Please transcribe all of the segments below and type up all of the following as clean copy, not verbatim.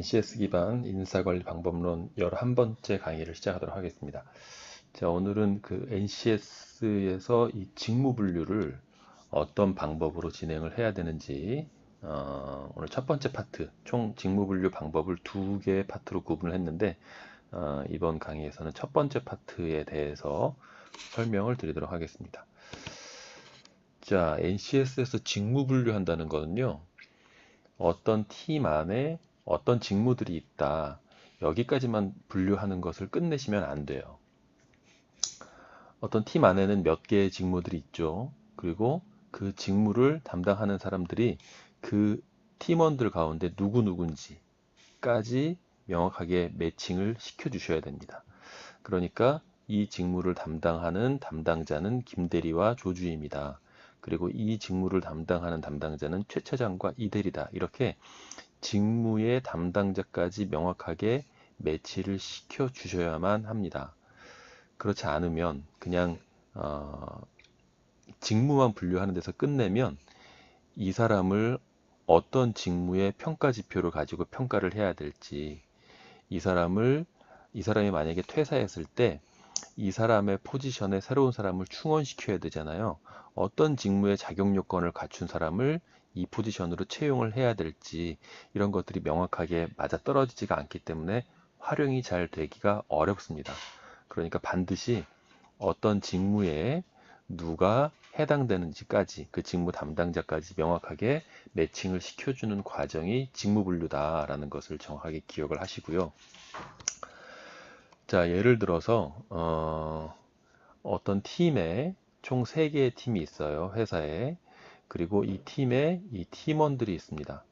NCS 기반 인사관리 방법론 11번째 강의를 시작하도록 하겠습니다. 자, 오늘은 그 NCS에서 이 직무 분류를 어떤 방법으로 진행을 해야 되는지, 오늘 첫 번째 파트, 총 직무 분류 방법을 두 개의 파트로 구분을 했는데, 이번 강의에서는 첫 번째 파트에 대해서 설명을 드리도록 하겠습니다. 자, NCS에서 직무 분류한다는 거는요, 어떤 팀 안에 어떤 직무들이 있다. 여기까지만 분류하는 것을 끝내시면 안 돼요. 어떤 팀 안에는 몇 개의 직무들이 있죠. 그리고 그 직무를 담당하는 사람들이 그 팀원들 가운데 누구누군지까지 명확하게 매칭을 시켜 주셔야 됩니다. 그러니까 이 직무를 담당하는 담당자는 김대리와 조주임이다. 그리고 이 직무를 담당하는 담당자는 최 차장과 이 대리다. 이렇게 직무의 담당자까지 명확하게 매치를 시켜 주셔야만 합니다. 그렇지 않으면 그냥 직무만 분류하는 데서 끝내면 이 사람을 어떤 직무의 평가 지표를 가지고 평가를 해야 될지, 이 사람이 만약에 퇴사했을 때 이 사람의 포지션에 새로운 사람을 충원시켜야 되잖아요. 어떤 직무의 자격 요건을 갖춘 사람을 이 포지션으로 채용을 해야 될지, 이런 것들이 명확하게 맞아떨어지지가 않기 때문에 활용이 잘 되기가 어렵습니다. 그러니까 반드시 어떤 직무에 누가 해당되는지까지, 그 직무 담당자까지 명확하게 매칭을 시켜주는 과정이 직무 분류다라는 것을 정확하게 기억을 하시고요. 자, 예를 들어서 어떤 팀에 총 3개의 팀이 있어요. 회사에. 그리고 이 팀에 이 팀원들이 있습니다.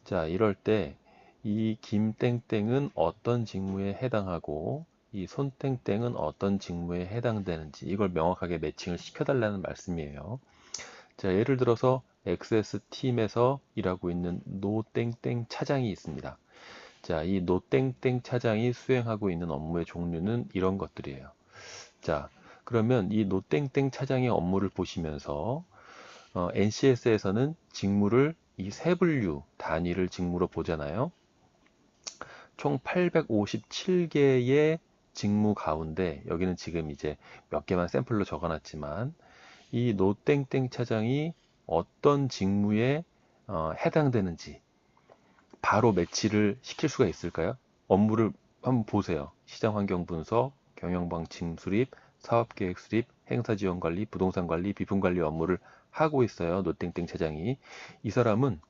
자, 이럴 때 이 김땡땡은 어떤 직무에 해당하고 이 손땡땡은 어떤 직무에 해당되는지, 이걸 명확하게 매칭을 시켜달라는 말씀이에요. 자, 예를 들어서 XS팀에서 일하고 있는 노땡땡 차장이 있습니다. 자, 이 노땡땡 차장이 수행하고 있는 업무의 종류는 이런 것들이에요. 자, 그러면 이 노땡땡 차장의 업무를 보시면서 NCS에서는 직무를 이 세 분류 단위를 직무로 보잖아요. 총 857개의 직무 가운데, 여기는 지금 이제 몇 개만 샘플로 적어놨지만, 이 노땡땡 차장이 어떤 직무에 해당되는지 바로 매치를 시킬 수가 있을까요? 업무를 한번 보세요. 시장 환경 분석, 경영 방침 수립, 사업 계획 수립, 행사 지원 관리, 부동산 관리, 비품 관리 업무를 하고 있어요. 노땡땡 차장이. 이 사람은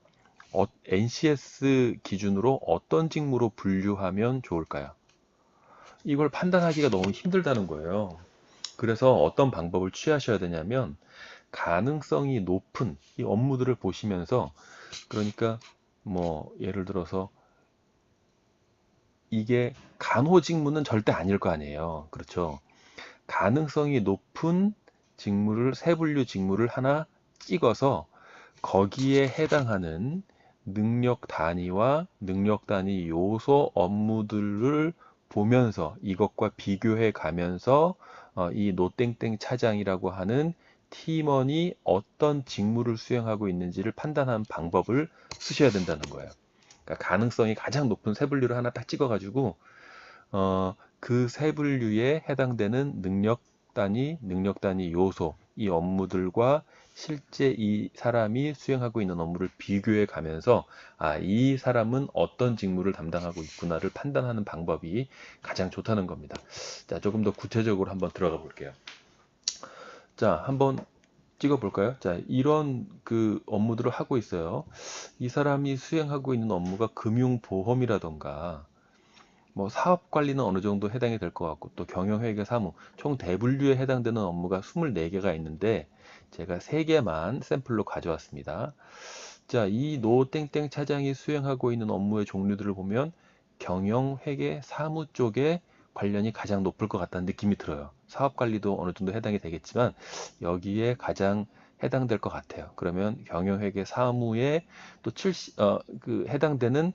NCS 기준으로 어떤 직무로 분류하면 좋을까요? 이걸 판단하기가 너무 힘들다는 거예요. 그래서 어떤 방법을 취하셔야 되냐면, 가능성이 높은 이 업무들을 보시면서, 그러니까 뭐 예를 들어서 이게 간호 직무는 절대 아닐 거 아니에요. 그렇죠? 가능성이 높은 직무를, 세 분류 직무를 하나 찍어서 거기에 해당하는 능력 단위와 능력 단위 요소 업무들을 보면서 이것과 비교해 가면서 이 노땡땡 차장이라고 하는 팀원이 어떤 직무를 수행하고 있는지를 판단하는 방법을 쓰셔야 된다는 거예요. 그러니까 가능성이 가장 높은 세 분류를 하나 딱 찍어가지고 그 세 분류에 해당되는 능력 단위 요소, 이 업무들과 실제 이 사람이 수행하고 있는 업무를 비교해 가면서, 이 사람은 어떤 직무를 담당하고 있구나를 판단하는 방법이 가장 좋다는 겁니다. 자, 조금 더 구체적으로 한번 들어가 볼게요. 자, 한번 찍어 볼까요? 자, 이런 그 업무들을 하고 있어요. 이 사람이 수행하고 있는 업무가 금융보험이라던가, 뭐 사업 관리는 어느 정도 해당이 될 것 같고, 또 경영회계 사무, 총 대분류에 해당되는 업무가 24개가 있는데 제가 3개만 샘플로 가져왔습니다. 자, 이 노땡땡 차장이 수행하고 있는 업무의 종류들을 보면 경영회계 사무 쪽에 관련이 가장 높을 것 같다는 느낌이 들어요. 사업 관리도 어느 정도 해당이 되겠지만 여기에 가장 해당될 것 같아요. 그러면 경영회계 사무에 또 해당되는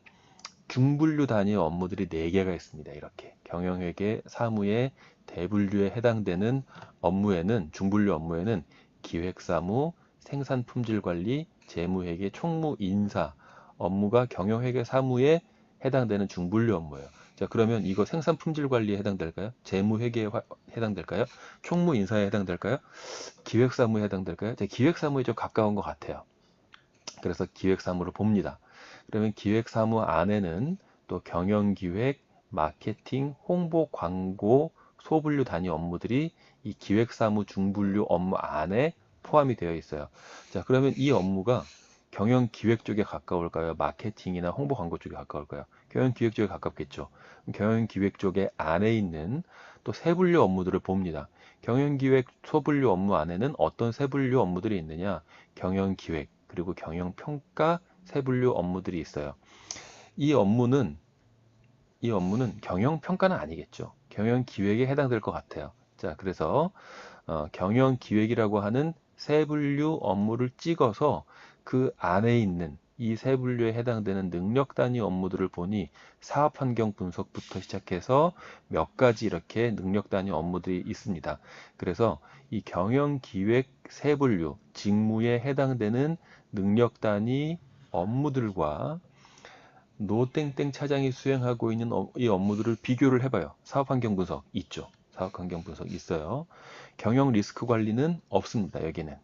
중분류 단위 업무들이 4개가 있습니다. 이렇게 경영회계 사무의 대분류에 해당되는 업무에는, 중분류 업무에는 기획사무, 생산품질관리, 재무회계, 총무, 인사 업무가 경영회계 사무에 해당되는 중분류 업무예요. 자, 그러면 이거 생산 품질 관리에 해당될까요? 재무 회계에 해당될까요? 총무 인사에 해당될까요? 기획 사무에 해당될까요? 자, 기획 사무에 좀 가까운 것 같아요. 그래서 기획 사무를 봅니다. 그러면 기획 사무 안에는 또 경영 기획, 마케팅, 홍보, 광고, 소분류 단위 업무들이 이 기획 사무 중분류 업무 안에 포함이 되어 있어요. 자, 그러면 이 업무가 경영 기획 쪽에 가까울까요? 마케팅이나 홍보 광고 쪽에 가까울까요? 경영 기획 쪽에 가깝겠죠. 경영 기획 쪽에 안에 있는 또 세분류 업무들을 봅니다. 경영 기획 소분류 업무 안에는 어떤 세분류 업무들이 있느냐? 경영 기획, 그리고 경영 평가 세분류 업무들이 있어요. 이 업무는 경영 평가는 아니겠죠. 경영 기획에 해당될 것 같아요. 자, 그래서 경영 기획이라고 하는 세 분류 업무를 찍어서 그 안에 있는 이 세 분류에 해당되는 능력 단위 업무들을 보니 사업 환경 분석부터 시작해서 몇 가지 이렇게 능력 단위 업무들이 있습니다. 그래서 이 경영 기획 세 분류 직무에 해당되는 능력 단위 업무들과 노땡땡 차장이 수행하고 있는 이 업무들을 비교를 해봐요. 사업 환경 분석 있죠. 사업 환경 분석 있어요. 경영 리스크 관리는 없습니다. 여기는.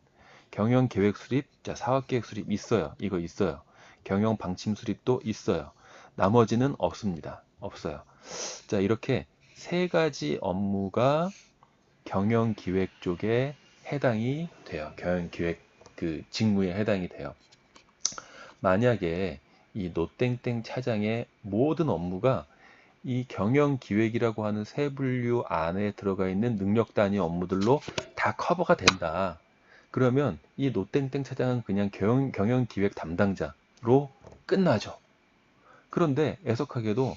경영 계획 수립, 자, 사업 계획 수립 있어요. 이거 있어요. 경영 방침 수립도 있어요. 나머지는 없습니다. 없어요. 자, 이렇게 세 가지 업무가 경영 기획 쪽에 해당이 돼요. 경영 기획 그 직무에 해당이 돼요. 만약에 이 노땡땡 차장의 모든 업무가 이 경영 기획이라고 하는 세 분류 안에 들어가 있는 능력 단위 업무들로 다 커버가 된다. 그러면 이 노땡땡 차장은 그냥 경영 기획 담당자로 끝나죠. 그런데 애석하게도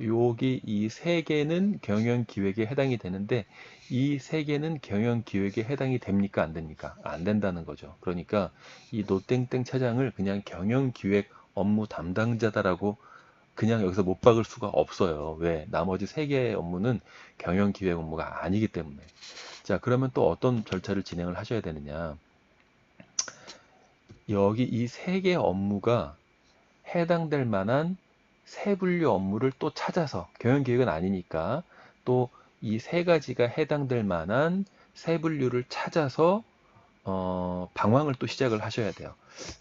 여기 이 세 개는 경영 기획에 해당이 되는데 이 세 개는 경영 기획에 해당이 됩니까? 안 됩니까? 안 된다는 거죠. 그러니까 이 노땡땡 차장을 그냥 경영 기획 업무 담당자다라고 그냥 여기서 못 박을 수가 없어요. 왜? 나머지 세 개의 업무는 경영 기획 업무가 아니기 때문에. 자, 그러면 또 어떤 절차를 진행을 하셔야 되느냐? 여기 이 세 개의 업무가 해당될 만한 세 분류 업무를 또 찾아서 경영 기획은 아니니까 또 이 세 가지가 해당될 만한 세 분류를 찾아서 방황을 또 시작을 하셔야 돼요.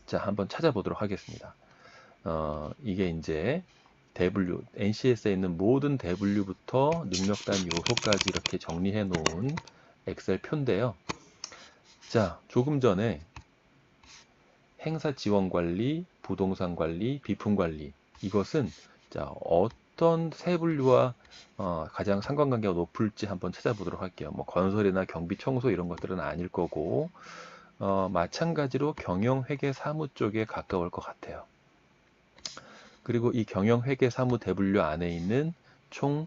자, 한번 찾아보도록 하겠습니다. 이게 이제 대분류, NCS에 있는 모든 대분류부터 능력단 요소까지 이렇게 정리해 놓은 엑셀 표인데요. 자, 조금 전에 행사 지원 관리, 부동산 관리, 비품 관리, 이것은 자, 어떤 세 분류와 가장 상관관계가 높을지 한번 찾아보도록 할게요. 뭐 건설이나 경비, 청소 이런 것들은 아닐 거고 마찬가지로 경영, 회계, 사무 쪽에 가까울 것 같아요. 그리고 이 경영, 회계, 사무 대분류 안에 있는 총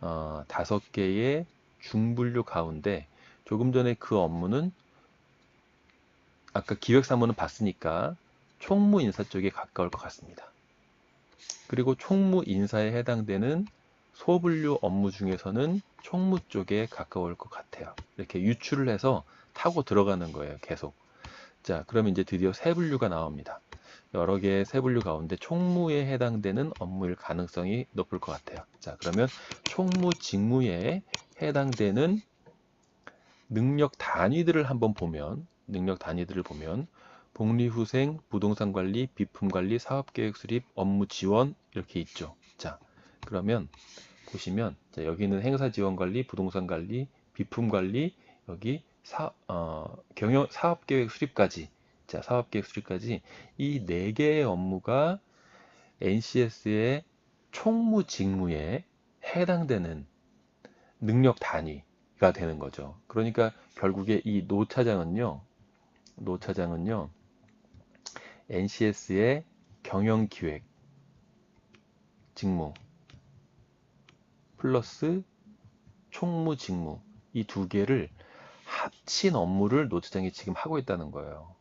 5개의 중분류 가운데 조금 전에 그 업무는 아까 기획사무는 봤으니까 총무인사 쪽에 가까울 것 같습니다. 그리고 총무인사에 해당되는 소분류 업무 중에서는 총무 쪽에 가까울 것 같아요. 이렇게 유추를 해서 타고 들어가는 거예요. 계속. 자, 그러면 이제 드디어 세 분류가 나옵니다. 여러 개의 세 분류 가운데 총무에 해당되는 업무일 가능성이 높을 것 같아요. 자, 그러면 총무 직무에 해당되는 능력 단위들을 한번 보면 복리후생, 부동산 관리, 비품 관리, 사업계획 수립, 업무 지원 이렇게 있죠. 자, 그러면 보시면 자, 여기는 행사 지원 관리, 부동산 관리, 비품 관리, 여기 사업계획 수립까지. 자, 사업계획 수립까지 이 4개의 업무가 NCS의 총무 직무에 해당되는 능력 단위가 되는 거죠. 그러니까 결국에 이 노 차장은요, NCS의 경영기획 직무 플러스 총무 직무 이 두 개를 합친 업무를 노 차장이 지금 하고 있다는 거예요.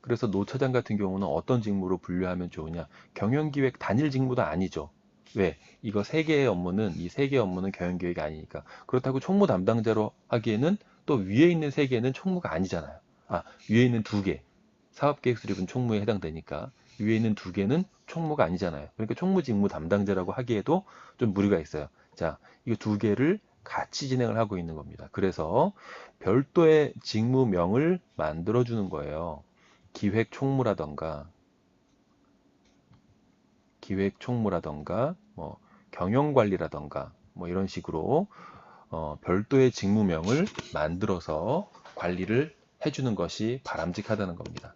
그래서 노 차장 같은 경우는 어떤 직무로 분류하면 좋으냐? 경영기획 단일 직무도 아니죠. 왜? 이거 이 세 개의 업무는 경영기획이 아니니까. 그렇다고 총무 담당자로 하기에는 또 위에 있는 세 개는 총무가 아니잖아요. 위에 있는 두 개. 사업계획 수립은 총무에 해당되니까. 위에 있는 두 개는 총무가 아니잖아요. 그러니까 총무직무 담당자라고 하기에도 좀 무리가 있어요. 자, 이 두 개를 같이 진행을 하고 있는 겁니다. 그래서 별도의 직무명을 만들어주는 거예요. 기획총무라던가, 뭐 경영관리라던가, 뭐 이런 식으로 별도의 직무명을 만들어서 관리를 해주는 것이 바람직하다는 겁니다.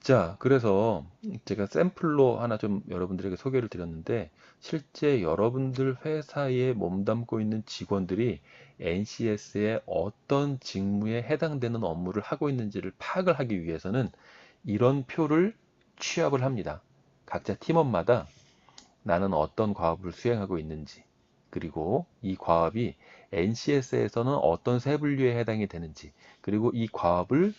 자, 그래서 제가 샘플로 하나 좀 여러분들에게 소개를 드렸는데, 실제 여러분들 회사에 몸담고 있는 직원들이 NCS의 어떤 직무에 해당되는 업무를 하고 있는지를 파악을 하기 위해서는 이런 표를 취합을 합니다. 각자 팀원마다 나는 어떤 과업을 수행하고 있는지, 그리고 이 과업이 NCS에서는 어떤 세분류에 해당이 되는지, 그리고 이 과업을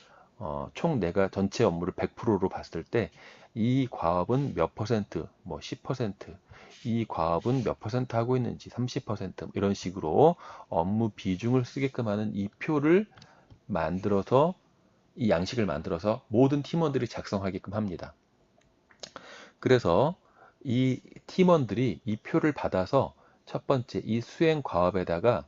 총 내가 전체 업무를 100%로 봤을 때 이 과업은 몇 퍼센트, 뭐 10%, 이 과업은 몇 퍼센트 하고 있는지 30% 이런 식으로 업무 비중을 쓰게끔 하는 이 표를 만들어서, 이 양식을 만들어서 모든 팀원들이 작성하게끔 합니다. 그래서 이 팀원들이 이 표를 받아서 첫 번째 이 수행 과업에다가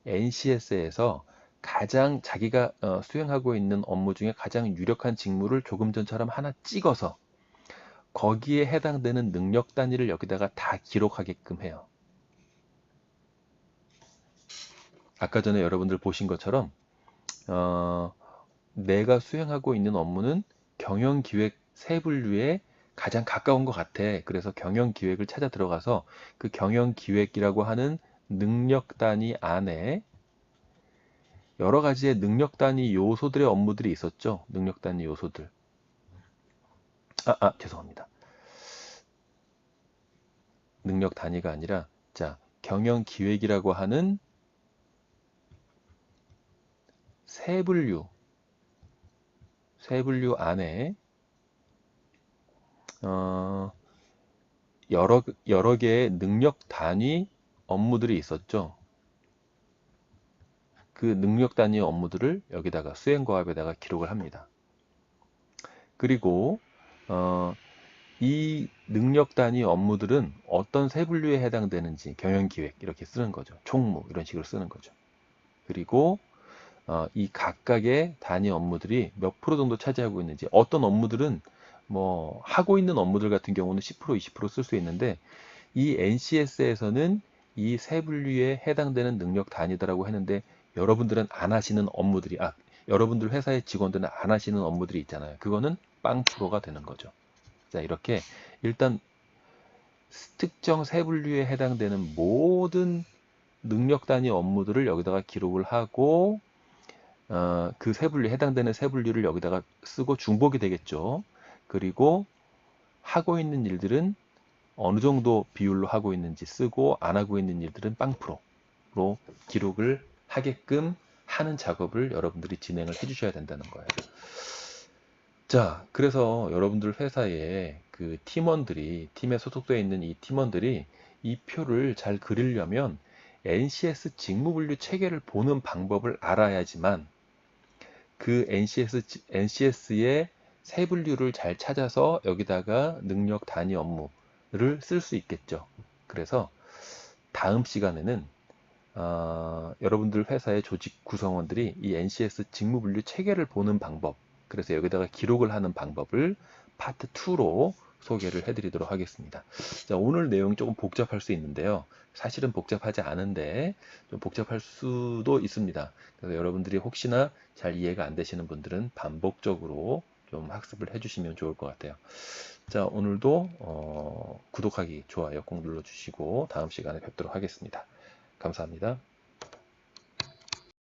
NCS에서 가장 자기가 수행하고 있는 업무 중에 가장 유력한 직무를 조금 전처럼 하나 찍어서 거기에 해당되는 능력 단위를 여기다가 다 기록하게끔 해요. 아까 전에 여러분들 보신 것처럼 어, 내가 수행하고 있는 업무는 경영기획 세 분류에 가장 가까운 것 같아. 그래서 경영기획을 찾아 들어가서 그 경영기획이라고 하는 능력 단위 안에 여러 가지의 능력 단위 요소들의 업무들이 있었죠. 능력 단위 요소들. 죄송합니다. 능력 단위가 아니라, 자, 경영기획이라고 하는 세 분류 안에 어, 여러 개의 능력 단위 업무들이 있었죠. 그 능력 단위 업무들을 여기다가 수행과업에다가 기록을 합니다. 그리고 이 능력 단위 업무들은 어떤 세 분류에 해당되는지 경영기획 이렇게 쓰는 거죠. 총무 이런 식으로 쓰는 거죠. 그리고 이 각각의 단위 업무들이 몇 프로 정도 차지하고 있는지, 어떤 업무들은 뭐 하고 있는 업무들 같은 경우는 10% 20% 쓸 수 있는데, 이 NCS에서는 이 세 분류에 해당되는 능력 단위다라고 했는데 여러분들은 안 하시는 업무들이, 여러분들 회사의 직원들은 안 하시는 업무들이 있잖아요. 그거는 빵 프로가 되는 거죠. 자, 이렇게 일단 특정 세 분류에 해당되는 모든 능력 단위 업무들을 여기다가 기록을 하고 그 세 분류, 해당되는 세 분류를 여기다가 쓰고 중복이 되겠죠. 그리고 하고 있는 일들은 어느 정도 비율로 하고 있는지 쓰고, 안 하고 있는 일들은 빵프로로 기록을 하게끔 하는 작업을 여러분들이 진행을 해주셔야 된다는 거예요. 자, 그래서 여러분들 회사에 그 팀원들이, 팀에 소속되어 있는 이 팀원들이 이 표를 잘 그리려면 NCS 직무분류 체계를 보는 방법을 알아야지만 그 NCS의 세 분류를 잘 찾아서 여기다가 능력 단위 업무를 쓸 수 있겠죠. 그래서 다음 시간에는 여러분들 회사의 조직 구성원들이 이 NCS 직무분류 체계를 보는 방법, 그래서 여기다가 기록을 하는 방법을 파트 2로 소개를 해드리도록 하겠습니다. 자, 오늘 내용이 조금 복잡할 수 있는데요. 사실은 복잡하지 않은데 좀 복잡할 수도 있습니다. 그래서 여러분들이 혹시나 잘 이해가 안 되시는 분들은 반복적으로 좀 학습을 해주시면 좋을 것 같아요. 자, 오늘도 구독하기, 좋아요 꼭 눌러주시고 다음 시간에 뵙도록 하겠습니다. 감사합니다.